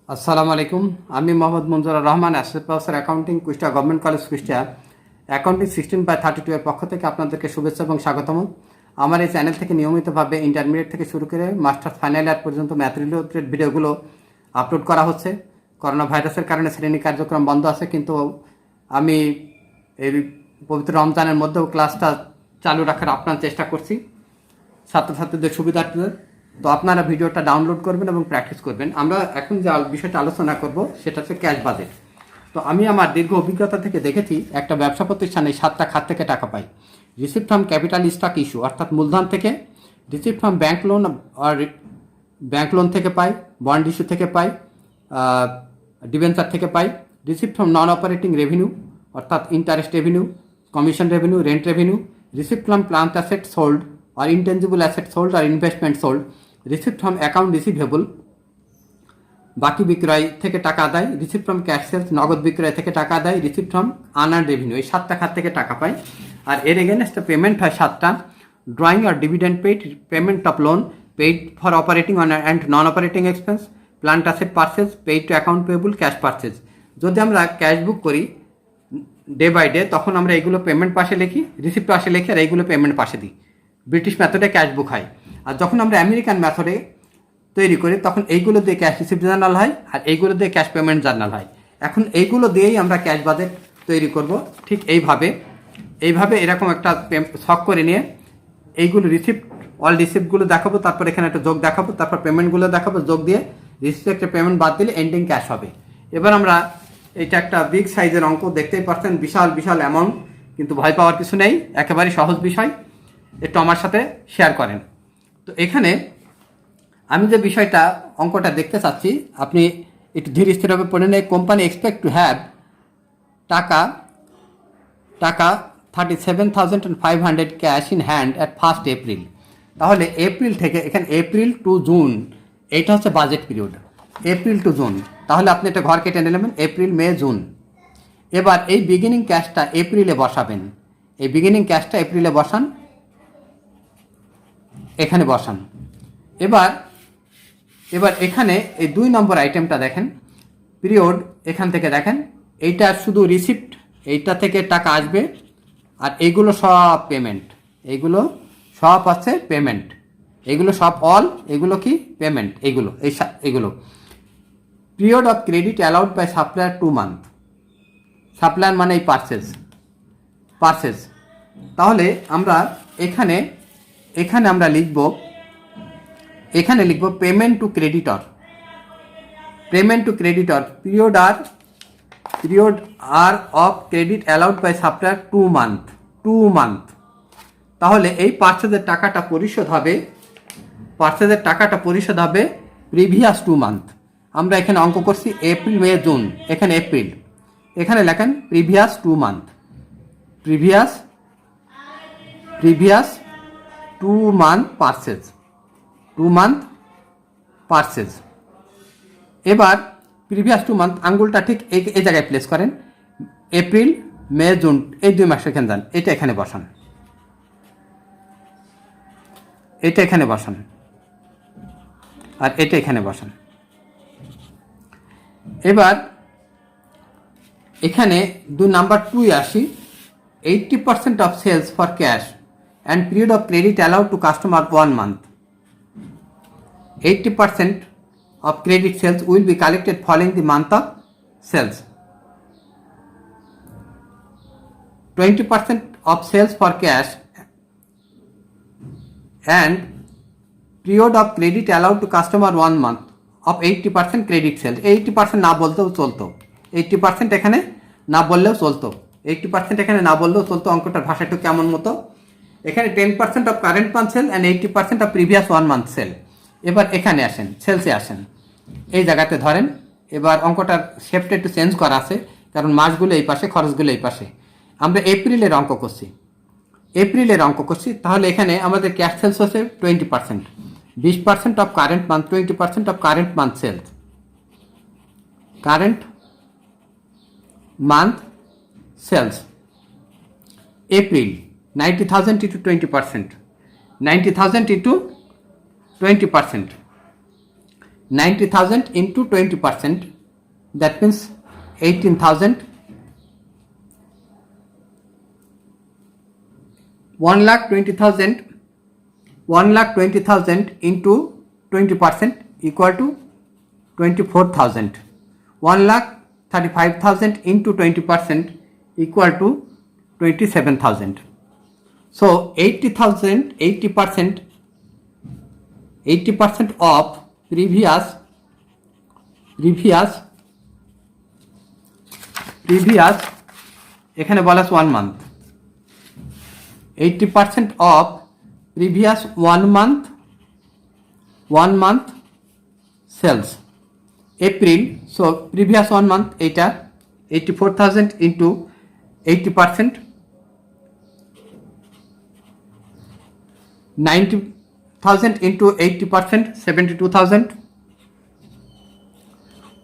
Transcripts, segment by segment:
আসসালামু আলাইকুম। আমি Mohammad Manjurur Rahman, associate professor accounting, Kushtia government college, Kushtia. Accounting 16/32 এর পক্ষ থেকে আপনাদেরকে শুভেচ্ছা এবং স্বাগতম। আমার এই চ্যানেল থেকে নিয়মিতভাবে ইন্টারমিডিয়েট থেকে শুরু করে মাস্টার্স ফাইনাল ইয়ার পর্যন্ত ম্যাথ রিলেটেড ভিডিওগুলো আপলোড করা হচ্ছে। করোনা ভাইরাসের কারণে শ্রেণী কার্যক্রম বন্ধ আছে, কিন্তু আমি এই পবিত্র রমজানের মধ্যেও ক্লাসটা চালু রাখার আপনার চেষ্টা করছি ছাত্রছাত্রীদের সুবিধার্থে। তো আপনারা ভিডিওটা ডাউনলোড করবেন এবং প্র্যাকটিস করবেন। আমরা এখন যে বিষয়টা আলোচনা করব সেটা হচ্ছে ক্যাশ বাজেট। তো আমি আমার দীর্ঘ অভিজ্ঞতা থেকে দেখেছি, একটা ব্যবসা প্রতিষ্ঠানে 7টা খাত থেকে টাকা পাই। Receipt from capital stock issue অর্থাৎ মূলধন থেকে, রিসিপ্ট ফ্রম ব্যাংক লোন আর ব্যাংক লোন থেকে পাই, বন্ড ইস্যু থেকে পাই, ডিবেঞ্চার থেকে পাই, receipt from non operating revenue অর্থাৎ interest revenue, commission revenue, rent revenue, receipt from plant asset sold or intangible asset sold or investment sold, receipt from account receivable, বাকি বিক্রয় থেকে টাকা আদায়, রিসিপ্ট ফ্রম ক্যাশ সেলস নগদ বিক্রয় থেকে টাকা আদায়, রিসিপ্ট ফ্রম আনআর্ন রেভিনিউ। এই 7টা খাত থেকে টাকা পাই। আর এর এগেনস্টে পেমেন্ট হয় 7টা: drawing or dividend paid, payment of loan, paid for operating and non operating expense, plant asset purchase, paid to account payable, cash purchase. যদি আমরা ক্যাশ বুক করি ডে বাই ডে, তখন আমরা এইগুলো পেমেন্ট পাশে লিখি, রিসিপ্ট পাশে লিখি, আর এইগুলো পেমেন্ট পাশে দিই। ব্রিটিশ মেথডে ক্যাশ বুক হয়। আর যখন আমরা আমেরিকান মেথডে তৈরি করি, তখন এইগুলো দিয়ে ক্যাশ রিসিপ্ট জার্নাল হয়, আর এইগুলো দিয়ে ক্যাশ পেমেন্ট জার্নাল হয়। এখন এইগুলো দিয়েই আমরা ক্যাশ বাজেট তৈরি করব। ঠিক এইভাবে এরকম একটা ছক করে নিয়ে এইগুলো রিসিপ্ট, অল রিসিপ্টগুলো দেখাবো, তারপর এখানে একটা যোগ দেখাবো, তারপর পেমেন্টগুলো দেখাবো, যোগ দিয়ে রিসিপ্ট একটা পেমেন্ট বাদ দিলে এন্ডিং ক্যাশ হবে। এবার আমরা এটা একটা বিগ সাইজের অঙ্ক, দেখতেই পাচ্ছেন, বিশাল বিশাল অ্যামাউন্ট, কিন্তু ভয় পাওয়ার কিছু নেই, একেবারেই সহজ বিষয়। একটু আমার সাথে শেয়ার করেন। তো এখানে আমি যে বিষয়টা অঙ্কটা দেখতে চাচ্ছি, আপনি একটু ধীরে স্থিরভাবে পড়ে নেই। কোম্পানি এক্সপেক্ট টু হ্যাভ টাকা 37,500 cash in hand at 1 April. তাহলে এপ্রিল থেকে, এখানে এপ্রিল টু জুন, এইটা হচ্ছে budget period, April two June. তাহলে আপনি একটা ঘর কেটে নিলেন, এপ্রিল, মে, জুন। এবার এই বিগিনিং ক্যাশটা এপ্রিলে বসাবেন, এই বিগিনিং ক্যাশটা এপ্রিলে বসান, এখানে বসান। এবার এখানে এই 2 নম্বর আইটেমটা দেখেন, পিরিয়ড, এখান থেকে দেখেন, এইটা শুধু রিসিপ্ট, এইটা থেকে টাকা আসবে, আর এইগুলো সব পেমেন্ট, এইগুলো সব আছে পেমেন্ট, এইগুলো সব এগুলো কি পেমেন্ট, এইগুলো period of credit allowed by supplier 2 month. Supplier মানে এই পারচেজ। তাহলে আমরা এখানে আমরা লিখব পেমেন্ট টু ক্রেডিটর, পিরিয়ড আর of credit allowed by supplier 2 month. তাহলে এই পারচেজের টাকাটা পরিশোধ হবে প্রিভিয়াস 2 মান্থ। আমরা এখানে অঙ্ক করছি এপ্রিল, মে, জুন, এখানে এপ্রিল, এখানে লেখেন previous 2 month, previous 2 month purchase. এবার প্রিভিয়াস 2 মান্থ আঙ্গুলটা ঠিক এই জায়গায় প্লেস করেন, এপ্রিল, মে, জুন, এই 2 মাস এখানে যান, এটা এখানে বসান, এটা এখানে বসান, আর এটা এখানে বসান। এবার এখানে 2 নাম্বার 2 আসি, 80% off sales for cash and period of credit allowed to customer 1 month. 80% of credit sales will be collected following the month of sales. 20% of sales for cash and period of credit allowed to customer 1 month of 80% credit sales. 80% না বলতেও চলতো, 80% এখানে না বললেও চলতো, 80% এখানে না বললেও চলতো। অঙ্কটার ভাষা একটু কেমন মতো, এখানে 10% off current month sale and 80% off previous 1 month sale. এবার এখানে আসেন, সেলসে আসেন, এই জায়গাতে ধরেন। এবার অঙ্কটার শেপটা একটু চেঞ্জ করা আছে, কারণ মাসগুলো এই পাশে, খরচগুলো এই পাশে। আমরা এপ্রিলের অঙ্ক করছি, তাহলে এখানে আমাদের ক্যাশ সেলস হচ্ছে 20%, 20% off current month, 20% off current month sales. April 90,000 into 20%, 90,000 into 20%, 90,000 into 20%, that means 18,000. 1,20,000 into 20% equal to 24,000. 1,35,000 into 20% equal to 27,000. So 80% of previous এখানে বলা আছে 1 month, 80% of previous 1 month sales April. So previous 1 month এটা 84,000 into 80%, 90,000 into 80%, 72,000.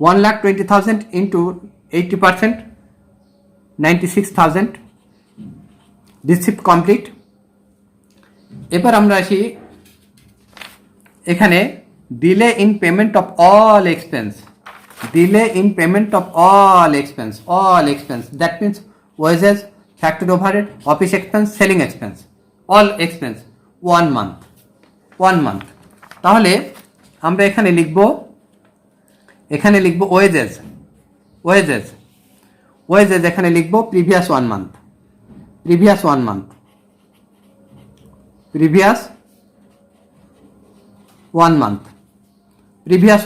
1,20,000 into 80%, 96,000. Receipt complete. এবার আমরা আসি এখানে delay in payment of all expense. Delay in payment of all expense, that means wages, factory overhead, office expense, selling expense, all expense 1 month। তাহলে আমরা এখানে লিখব wages এখানে লিখব previous 1 month, previous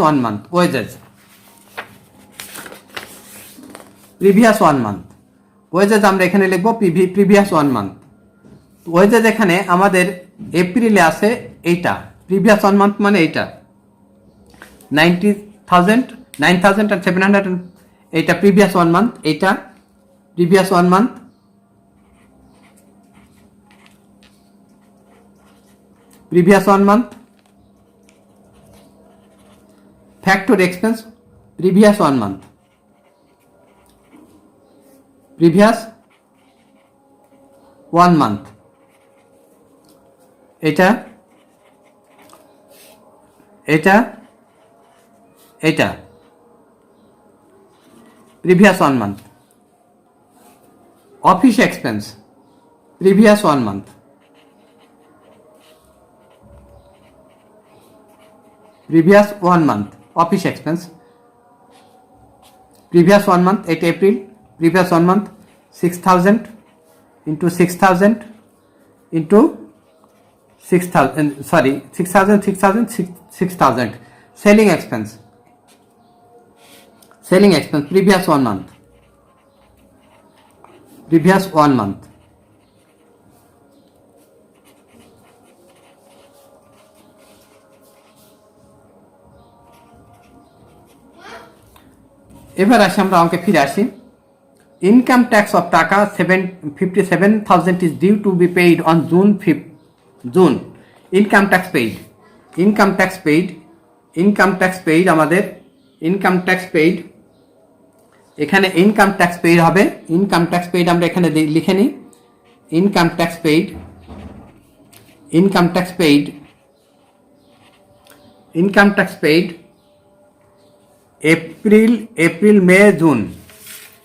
1 month wages, previous 1 month wages আমরা এখানে লিখব previous 1 month। wages এখানে আমাদের এপ্রিলে আছে এইটা, previous 1 month মানে এইটা 9,700 এইটা previous 1 month, এইটা previous 1 month। previous 1 month factory expense, previous 1 month, previous 1 month এটা previous 1 month। office expense, previous 1 month, previous 1 month office expense, previous 1 month 8 April, previous 1 month 6,000 into 6,000 into 6,000, sorry 6,000 selling expense, previous 1 month, previous 1 month। এবার আসি আমরা অঙ্কে ফিরে আসি। Income tax off টাকা 57,000 is due to be paid on June 5 June. Income tax paid আমাদের income tax paid, এখানে income tax paid হবে। ইনকাম ট্যাক্স পেইড আমরা এখানে লিখে নিই। Income tax paid April May June.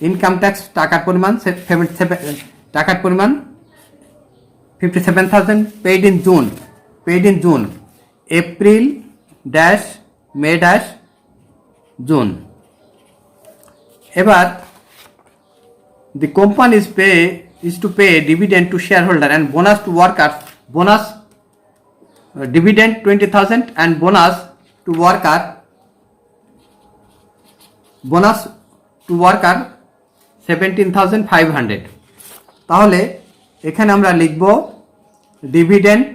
Income tax টাকার পরিমাণ 57,000 paid in June, April dash May dash June. এবার the company is to pay dividend to shareholder and bonus to workers, dividend 20,000 and bonus to worker 17,500। তাহলে এখানে আমরা লিখব dividend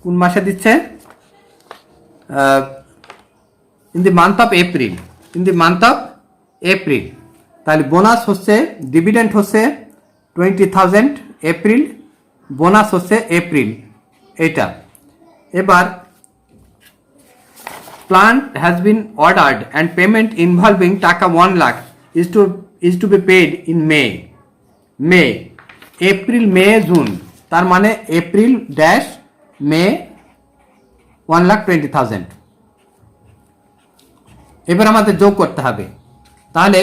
কোন মাসে দিচ্ছে, in the month of April. তাহলে bonus হচ্ছে, ডিভিডেন্ড হচ্ছে 20,000 এপ্রিল, বোনাস হচ্ছে এপ্রিল এটা। এবার plant has been ordered and payment involving টাকা 1 lakh is to be paid in May, April, May, June। তার মানে এপ্রিল ড্যাশ মে 1,20,000, এবার আমাদের যোগ করতে হবে। তাহলে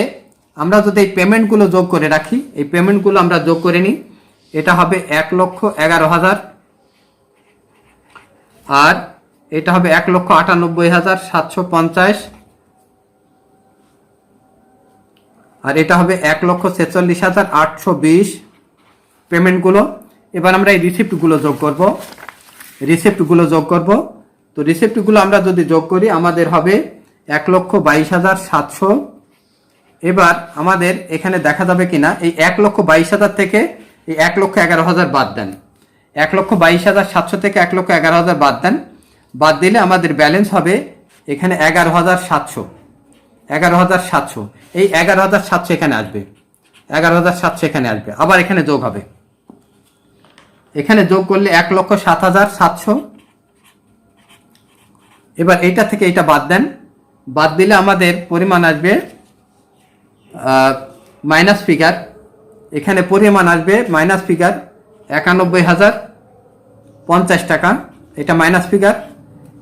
আমরা যদি এই পেমেন্টগুলো যোগ করে রাখি, এই পেমেন্টগুলো আমরা যোগ করে নিই, এটা হবে 1,11,000, আর এটা হবে 1,98,750, আর এটা হবে 1,46,820 পেমেন্টগুলো। এবার আমরা এই রিসিপ্টগুলো যোগ করব। তো রিসিপ্টগুলো আমরা যদি যোগ করি আমাদের হবে 1,22,700। এবার আমাদের এখানে দেখা যাবে কিনা, এই 1,22,000 থেকে এই 1,11,000 বাদ দেন, 1,22,700 থেকে 1,11,000 বাদ দেন। বাদ দিলে আমাদের ব্যালেন্স হবে এখানে 11,700। এই 11,700 এখানে আসবে, 11,700 এখানে আসবে। আবার এখানে যোগ হবে, এখানে যোগ করলে 1,07,700। এবার এইটা থেকে এইটা বাদ দেন, বাদ দিলে আমাদের পরিমাণ আসবে মাইনাস ফিগার, এখানে পরিমাণ আসবে মাইনাস ফিগার 91,050 টাকা, এটা মাইনাস ফিগার।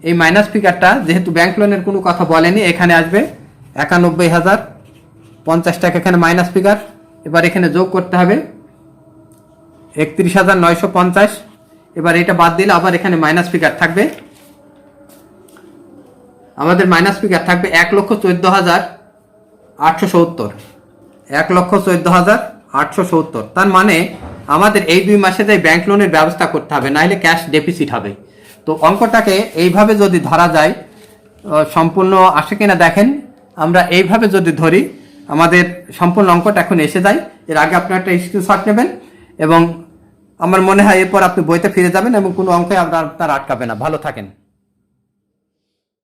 এই মাইনাস ফিগারটা যেহেতু ব্যাংক লোনের কোনো কথা বলেনি, এখানে আসবে 91,050 টাকা, এখানে মাইনাস ফিগার। এবার এখানে যোগ করতে হবে 31,950। এবার এটা বাদ দিলে আবার এখানে মাইনাস ফিগার থাকবে, আমাদের মাইনাস ফিগার থাকবে 1,14,870, 1,14,870। তার মানে আমাদের এই 2 মাসে তাই ব্যাংক লোনের ব্যবস্থা করতে হবে, নাহলে ক্যাশ ডেফিসিট হবে। তো অঙ্কটাকে এইভাবে যদি ধরা যায়, সম্পূর্ণ আসে কিনা দেখেন। আমরা এইভাবে যদি ধরি আমাদের সম্পূর্ণ অঙ্কটা এখন এসে যায়। এর আগে আপনি একটা স্ক্রিনশট নেবেন এবং আমার মনে হয় এরপর আপনি বইতে ফিরে যাবেন এবং কোনো অঙ্কে আপনার আটকাবে না। ভালো থাকেন।